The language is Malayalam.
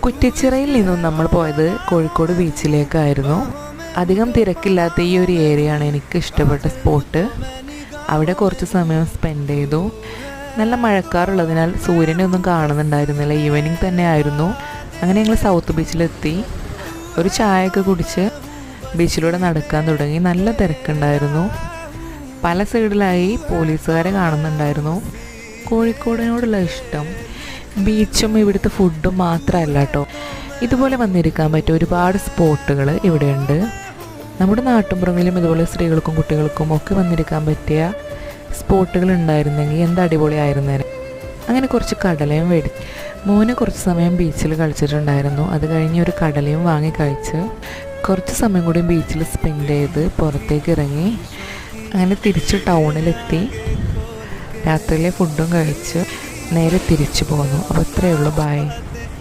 കുറ്റിച്ചിറയിൽ നിന്നും നമ്മൾ പോയത് കോഴിക്കോട് ബീച്ചിലേക്കായിരുന്നു. അധികം തിരക്കില്ലാത്ത ഈ ഒരു ഏരിയയാണ് എനിക്ക് ഇഷ്ടപ്പെട്ട സ്പോട്ട്. അവിടെ കുറച്ച് സമയം സ്പെൻഡ് ചെയ്തു. നല്ല മഴക്കാറുള്ളതിനാൽ സൂര്യനെ ഒന്നും കാണുന്നുണ്ടായിരുന്നില്ല. ഈവനിങ് തന്നെ ആയിരുന്നു. അങ്ങനെ ഞങ്ങൾ സൗത്ത് ബീച്ചിലെത്തി. ഒരു ചായയൊക്കെ കുടിച്ച് ബീച്ചിലൂടെ നടക്കാൻ തുടങ്ങി. നല്ല തിരക്കുണ്ടായിരുന്നു. പല സൈഡിലായി പോലീസുകാരെ കാണുന്നുണ്ടായിരുന്നു. കോഴിക്കോടിനോടുള്ള ഇഷ്ടം ബീച്ചും ഇവിടുത്തെ ഫുഡും മാത്രമല്ല കേട്ടോ. ഇതുപോലെ വന്നിരിക്കാൻ പറ്റിയ ഒരുപാട് സ്പോട്ടുകൾ ഇവിടെയുണ്ട്. നമ്മുടെ നാട്ടുമ്പുറങ്ങളിലും ഇതുപോലെ സ്ത്രീകൾക്കും കുട്ടികൾക്കും ഒക്കെ വന്നിരിക്കാൻ പറ്റിയ സ്പോട്ടുകൾ ഉണ്ടായിരുന്നെങ്കിൽ എന്ത് അടിപൊളിയായിരുന്നേനെ. അങ്ങനെ കുറച്ച് കടലയും മോനെ കുറച്ച് സമയം ബീച്ചിൽ കളിച്ചിട്ടുണ്ടായിരുന്നു. അത് കഴിഞ്ഞ് ഒരു കടലയും വാങ്ങി കഴിച്ച് കുറച്ച് സമയം കൂടി ബീച്ചിൽ സ്പെൻഡ് ചെയ്ത് പുറത്തേക്ക് ഇറങ്ങി. അങ്ങനെ തിരിച്ച് ടൗണിലെത്തി രാത്രിയിലെ ഫുഡും കഴിച്ച് നേരെ തിരിച്ചു പോന്നു. അപ്പോൾ ഇത്രയേ ഉള്ളൂ. ബൈ.